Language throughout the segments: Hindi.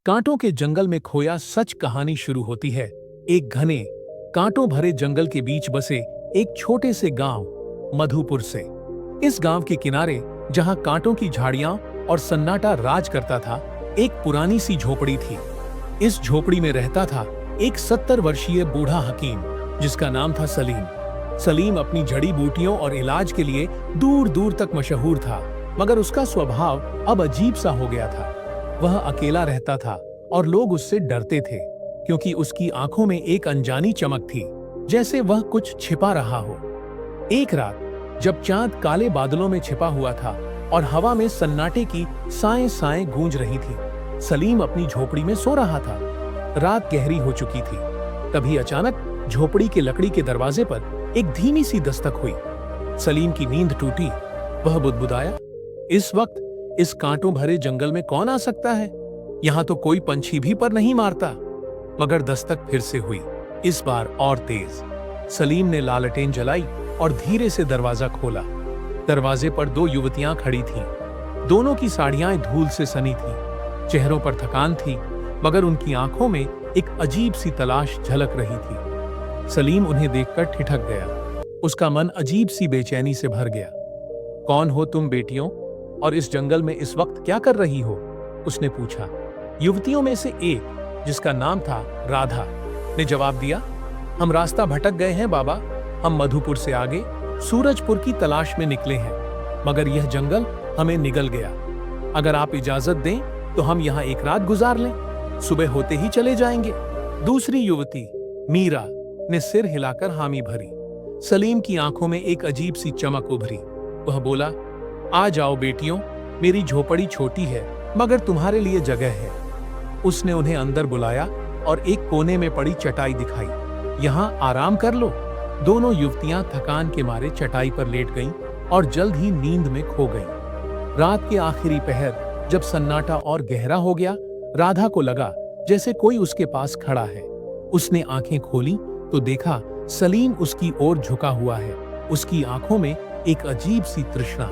कांटों के जंगल में खोया सच कहानी शुरू होती है एक घने कांटों भरे जंगल के बीच बसे एक छोटे से गांव मधुपुर से। इस गांव के किनारे जहां कांटों की झाड़ियां और सन्नाटा राज करता था, एक पुरानी सी झोपड़ी थी। इस झोपड़ी में रहता था एक 70 वर्षीय बूढ़ा हकीम जिसका नाम था सलीम। सलीम अपनी जड़ी बूटियों और इलाज के लिए दूर दूर तक मशहूर था, मगर उसका स्वभाव अब अजीब सा हो गया था। वह अकेला रहता था और लोग उससे डरते थे क्योंकि उसकी आंखों में एक अनजानी चमक थी, जैसे वह कुछ छिपा रहा हो। एक रात जब चांद काले बादलों में छिपा हुआ था और हवा में सन्नाटे की साएं साएं गूंज रही थी, सलीम अपनी झोपड़ी में सो रहा था। रात गहरी हो चुकी थी। तभी अचानक झोपड़ी के लकड़ी के दरवाजे पर एक धीमी सी दस्तक हुई। सलीम की नींद टूटी। वह बुदबुदाया, इस वक्त इस कांटों भरे जंगल में कौन आ सकता है? यहाँ तो कोई पंछी भी पर नहीं मारता। मगर दस्तक फिर से हुई, इस बार और तेज। सलीम ने लालटेन जलाई और धीरे से दरवाजा खोला। दरवाजे पर दो युवतियां खड़ी थीं। दोनों की साड़ियां धूल से सनी थीं। चेहरों पर थकान थी, मगर उनकी आंखों में एक अजीब सी तलाश झलक रही थी। सलीम उन्हें देखकर ठिठक गया। उसका मन अजीब सी बेचैनी से भर गया। कौन हो तुम बेटियों, और इस जंगल में इस वक्त क्या कर रही हो? उसने पूछा। युवतियों में से एक, जिसका नाम था राधा, ने जवाब दिया, हम रास्ता भटक गए हैं बाबा। हम मधुपुर से आगे सूरजपुर की तलाश में निकले हैं, मगर यह जंगल हमें निगल गया। अगर आप इजाजत दें तो हम यहाँ एक रात गुजार लें, सुबह होते ही चले जाएंगे। दूसरी युवती मीरा ने सिर हिलाकर हामी भरी। सलीम की आंखों में एक अजीब सी चमक उभरी। वह बोला, आ जाओ बेटियों, मेरी झोपड़ी छोटी है मगर तुम्हारे लिए जगह है। उसने उन्हें अंदर बुलाया और एक कोने में पड़ी चटाई दिखाई। यहाँ आराम कर लो। दोनों युवतियां थकान के मारे चटाई पर लेट गईं और जल्द ही नींद में खो गईं। रात के आखिरी पहर जब सन्नाटा और गहरा हो गया, राधा को लगा जैसे कोई उसके पास खड़ा है। उसने आंखें खोली तो देखा सलीम उसकी ओर झुका हुआ है। उसकी आंखों में एक अजीब सी तृष्णा।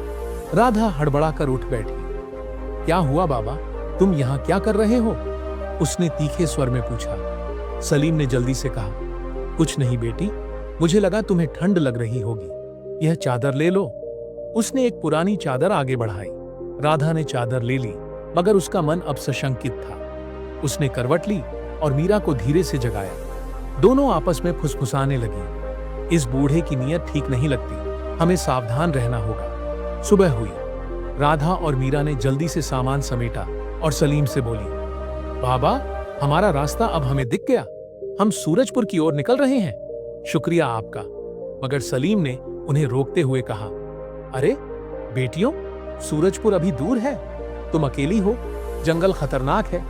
राधा हड़बड़ाकर उठ बैठी। क्या हुआ बाबा, तुम यहाँ क्या कर रहे हो? उसने तीखे स्वर में पूछा। सलीम ने जल्दी से कहा, कुछ नहीं बेटी, मुझे लगा तुम्हें ठंड लग रही होगी, यह चादर ले लो। उसने एक पुरानी चादर आगे बढ़ाई। राधा ने चादर ले ली, मगर उसका मन अब सशंकित था। उसने करवट ली और मीरा को धीरे से जगाया। दोनों आपस में फुसफुसाने लगी। इस बूढ़े की नीयत ठीक नहीं लगती, हमें सावधान रहना होगा। सुबह हुई। राधा और मीरा ने जल्दी से सामान समेटा और सलीम से बोली, बाबा, हमारा रास्ता अब हमें दिख गया। हम सूरजपुर की ओर निकल रहे हैं। शुक्रिया आपका। मगर सलीम ने उन्हें रोकते हुए कहा, अरे बेटियों, सूरजपुर अभी दूर है। तुम अकेली हो, जंगल खतरनाक है।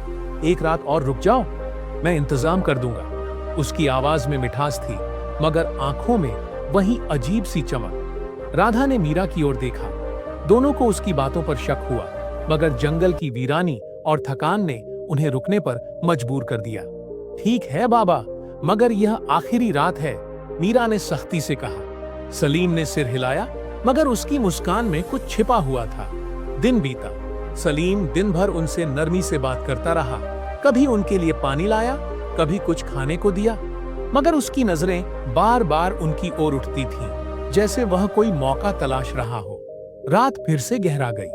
एक रात और रुक जाओ, मैं इंतजाम कर दूंगा। उसकी आवाज में मिठास थी, मगर आंखों में वही अजीब सी चमक। राधा ने मीरा की ओर देखा। दोनों को उसकी बातों पर शक हुआ, मगर जंगल की वीरानी और थकान ने उन्हें रुकने पर मजबूर कर दिया। ठीक है बाबा, मगर यह आखिरी रात है, मीरा ने सख्ती से कहा। सलीम ने सिर हिलाया, मगर उसकी मुस्कान में कुछ छिपा हुआ था। दिन बीता। सलीम दिन भर उनसे नरमी से बात करता रहा। कभी उनके लिए पानी लाया, कभी कुछ खाने को दिया, मगर उसकी नजरें बार बार उनकी ओर उठती थीं, जैसे वह कोई मौका तलाश रहा हो। रात फिर से गहरा गई।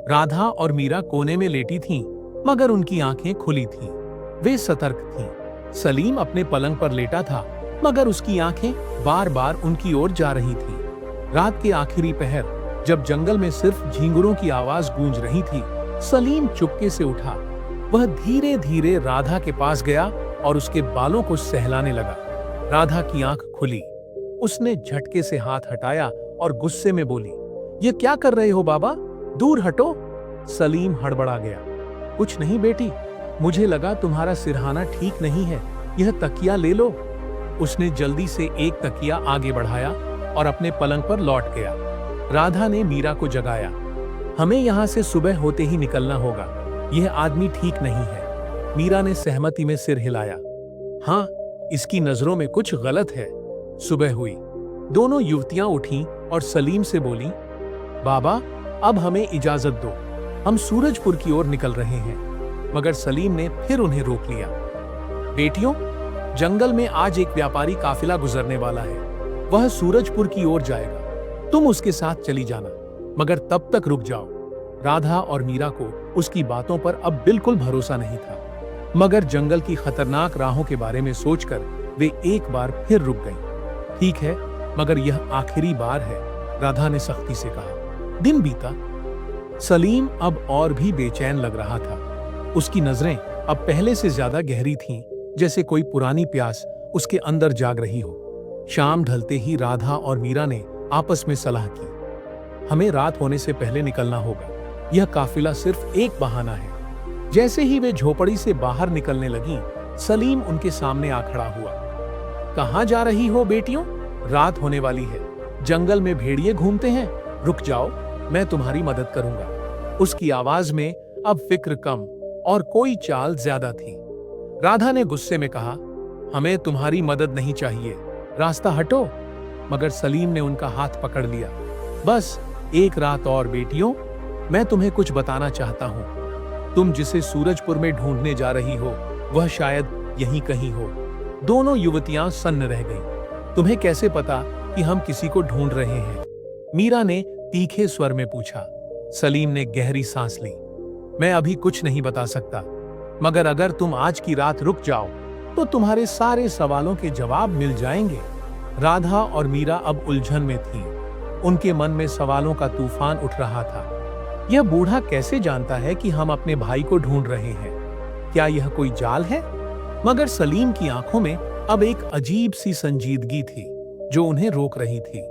राधा और मीरा कोने में लेटी थीं, मगर उनकी आंखें खुली थीं। वे सतर्क थीं। सलीम अपने पलंग पर लेटा था, मगर उसकी आंखें बार बार उनकी ओर जा रही थीं। रात के आखिरी पहर जब जंगल में सिर्फ झींगुरों की आवाज गूंज रही थी, सलीम चुपके से उठा। वह धीरे धीरे राधा के पास गया और उसके बालों को सहलाने लगा। राधा की आंख खुली। उसने झटके से हाथ हटाया और गुस्से में बोली, ये क्या कर रहे हो बाबा, दूर हटो। सलीम हड़बड़ा गया। कुछ नहीं बेटी, मुझे लगा तुम्हारा सिरहाना ठीक नहीं है, यह तकिया ले लो। उसने जल्दी से एक तकिया आगे बढ़ाया और अपने पलंग पर लौट गया। राधा ने मीरा को जगाया। हमें यहाँ से सुबह होते ही निकलना होगा, यह आदमी ठीक नहीं है। मीरा ने सहमति में सिर हिलाया। हाँ, इसकी नजरों में कुछ गलत है। सुबह हुई। दोनों युवतियां उठीं और सलीम से बोलीं, बाबा, अब हमें इजाजत दो, हम सूरजपुर की ओर निकल रहे हैं। मगर सलीम ने फिर उन्हें रोक लिया। बेटियों, जंगल में आज एक व्यापारी काफिला गुजरने वाला है। वह सूरजपुर की ओर जाएगा। तुम उसके साथ चली जाना, मगर तब तक रुक जाओ। राधा और मीरा को उसकी बातों पर अब बिल्कुल भरोसा नहीं था, मगर जंगल की खतरनाक राहों के बारे में सोचकर वे एक बार फिर रुक गईं। ठीक है, मगर यह आखिरी बार है, राधा ने सख्ती से कहा। दिन बीता। सलीम अब और भी बेचैन लग रहा था। उसकी नजरें अब पहले से ज्यादा गहरी थीं, जैसे कोई पुरानी प्यास उसके अंदर जाग रही हो। शाम ढलते ही राधा और मीरा ने आपस में सलाह की। हमें रात होने से पहले निकलना होगा। यह काफिला सिर्फ एक बहाना है। जैसे ही वे झोपड़ी से बाहर निकलने लगीं, सलीम उनके सामने आ खड़ा हुआ। कहाँ जा रही हो बेटियों? रात होने वाली है। जंगल में भेड़िए घूमते हैं। रुक जाओ, मैं तुम्हारी मदद करूंगा। उसकी आवाज में अब फिक्र कम और कोई चाल ज्यादा थी। राधा ने गुस्से में कहा, हमें तुम्हारी मदद नहीं चाहिए, रास्ता हटो। मगर सलीम ने उनका हाथ पकड़ लिया। बस एक रात और बेटियों, मैं तुम्हें कुछ बताना चाहता हूं। तुम जिसे सूरजपुर में ढूंढने जा रही हो, वह शायद यहीं कहीं हो। दोनों युवतियां सन्न रह गईं। तुम्हें कैसे पता कि हम किसी को ढूंढ रहे हैं? मीरा ने तीखे स्वर में पूछा। सलीम ने गहरी सांस ली। मैं अभी कुछ नहीं बता सकता, मगर अगर तुम आज की रात रुक जाओ तो तुम्हारे सारे सवालों के जवाब मिल जाएंगे। राधा और मीरा अब उलझन में थीं। उनके मन में सवालों का तूफान उठ रहा था। यह बूढ़ा कैसे जानता है कि हम अपने भाई को ढूंढ रहे हैं? क्या यह कोई जाल है? मगर सलीम की आंखों में अब एक अजीब सी संजीदगी थी जो उन्हें रोक रही थी।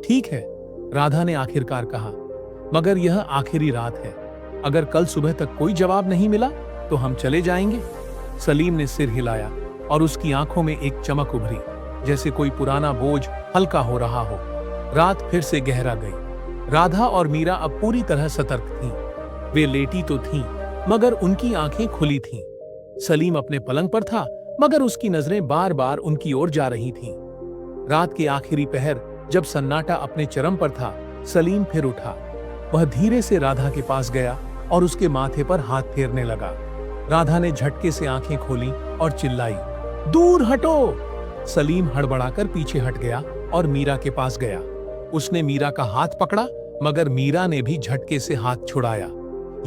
ठीक है, राधा ने आखिरकार कहा, मगर यह आखिरी रात है। अगर कल सुबह तक कोई जवाब नहीं मिला तो हम चले जाएंगे। सलीम ने सिर हिलाया और उसकी आंखों में एक चमक उभरी, जैसे कोई पुराना बोझ हल्का हो रहा हो। रात फिर से गहरा गई। राधा और मीरा अब पूरी तरह सतर्क थीं। वे लेटी तो थीं, मगर उनकी आंखें खुली थीं। सलीम अपने पलंग पर था, मगर उसकी नजरें बार बार उनकी ओर जा रही थीं। रात के आखिरी पहर, जब सन्नाटा अपने चरम पर था, सलीम फिर उठा। वह धीरे से राधा के पास गया और उसके माथे पर हाथ फेरने लगा। राधा ने झटके से आंखें खोली और चिल्लाई, दूर हटो! सलीम हड़बड़ाकर पीछे हट गया और मीरा के पास गया। उसने मीरा का हाथ पकड़ा, मगर मीरा ने भी झटके से हाथ छुड़ाया।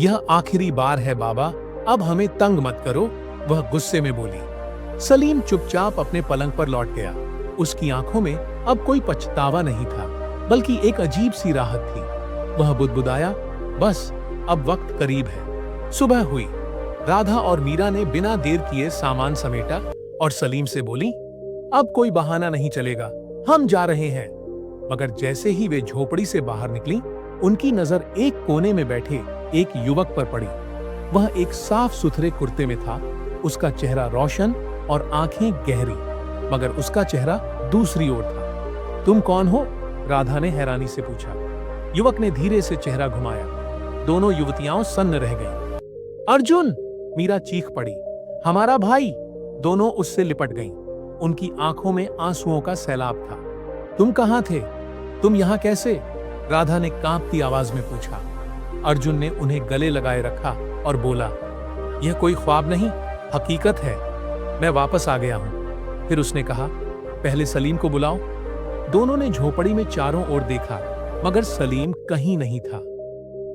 यह आखिरी बार है बाबा, अब हमें तंग मत करो, वह गुस्से में बोली। सलीम चुपचाप अपने पलंग पर लौट गया। उसकी आंखों में अब कोई पछतावा नहीं था, बल्कि एक अजीब सी राहत थी। वह बुदबुदाया, बस अब वक्त करीब है। सुबह हुई। राधा और मीरा ने बिना देर किए सामान समेटा और सलीम से बोली, अब कोई बहाना नहीं चलेगा, हम जा रहे हैं। मगर जैसे ही वे झोपड़ी से बाहर निकली, उनकी नजर एक कोने में बैठे एक युवक पर पड़ी। वह एक साफ सुथरे कुर्ते में था। उसका चेहरा रोशन और आंखें गहरी, मगर उसका चेहरा दूसरी ओर था। तुम कौन हो? राधा ने हैरानी से पूछा। युवक ने धीरे से चेहरा घुमाया। दोनों युवतियां सन्न रह गईं। अर्जुन! मीरा चीख पड़ी। हमारा भाई! दोनों उससे लिपट गईं। उनकी आंखों में आंसुओं का सैलाब था। तुम कहां थे? तुम यहां कैसे? राधा ने कांपती आवाज में पूछा। अर्जुन ने उन्हें गले लगाए रखा और बोला, यह कोई ख्वाब नहीं, हकीकत है। मैं वापस आ गया हूं। फिर उसने कहा, पहले सलीम को बुलाओ। दोनों ने झोपड़ी में चारों ओर देखा, मगर सलीम कहीं नहीं था।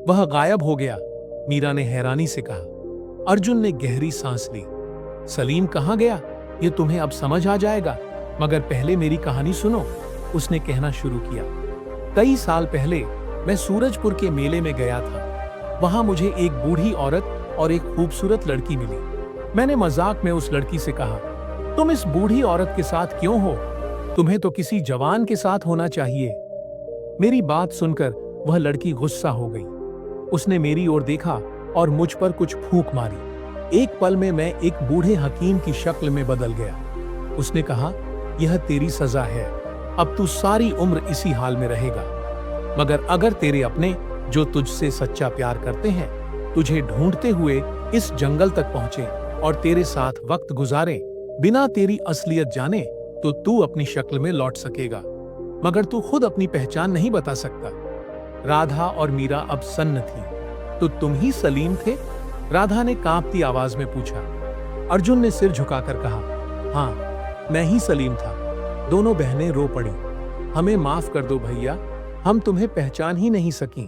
वह गायब हो गया। मीरा ने हैरानी से कहा। अर्जुन ने गहरी सांस ली। सलीम कहां गया, यह तुम्हें अब समझ आ जाएगा, मगर पहले मेरी कहानी सुनो, उसने कहना शुरू किया। कई साल पहले मैं सूरजपुर के मेले में गया था। वहां मुझे एक बूढ़ी औरत और एक खूबसूरत लड़की मिली। मैंने मजाक में उस लड़की से कहा, तुम इस बूढ़ी औरत के साथ क्यों हो? तुम्हें तो किसी जवान के साथ होना चाहिए। मेरी बात सुनकर वह लड़की गुस्सा हो गई। उसने मेरी ओर देखा और मुझ पर कुछ फूंक मारी। एक पल में मैं एक बूढ़े हकीम की शक्ल में बदल गया। उसने कहा, यह तेरी सजा है, अब तू सारी उम्र इसी हाल में रहेगा। मगर अगर तेरे अपने, जो तुझसे सच्चा प्यार करते हैं, तुझे ढूंढते हुए इस जंगल तक पहुंचे और तेरे साथ वक्त गुजारे बिना तेरी असलियत जाने, तो तू अपनी शक्ल में लौट सकेगा, मगर तू खुद अपनी पहचान नहीं बता सकता। राधा और मीरा अब सन्न थी। तो तुम ही सलीम थे? राधा ने कांपती आवाज में पूछा। अर्जुन ने सिर झुकाकर कहा, हाँ, मैं ही सलीम था। दोनों बहनें रो पड़ी। हमें माफ कर दो भैया, हम तुम्हें पहचान ही नहीं सकी।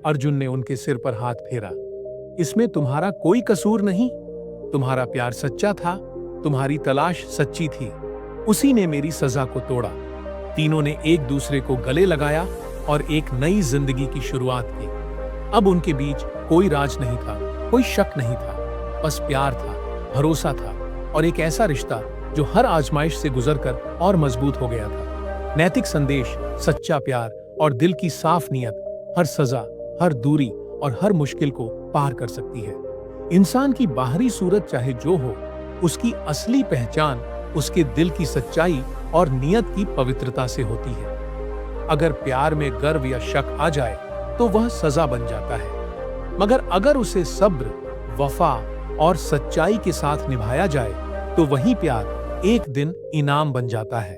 अर्जुन ने उनके सिर पर हाथ फेरा। इसमें तुम्हारा कोई कसूर नहीं। तुम्हारा प्यार सच्चा था, तुम्हारी तलाश सच्ची थी। उसी ने मेरी सजा को तोड़ा। तीनों ने एक दूसरे को गले लगाया और एक नई जिंदगी की शुरुआत की। अब उनके बीच कोई राज नहीं था, कोई शक नहीं था, बस प्यार था, भरोसा था और एक ऐसा रिश्ता जो हर आजमाइश से गुजरकर और मजबूत हो गया था। नैतिक संदेश, सच्चा प्यार और दिल की साफ नीयत हर सजा, हर दूरी और हर मुश्किल को पार कर सकती है। इंसान की बाहरी सूरत चाहे जो हो, उसकी असली पहचान उसके दिल की सच्चाई और नीयत की पवित्रता से होती है। अगर प्यार में गर्व या शक आ जाए तो वह सजा बन जाता है, मगर अगर उसे सब्र, वफा और सच्चाई के साथ निभाया जाए तो वही प्यार एक दिन इनाम बन जाता है।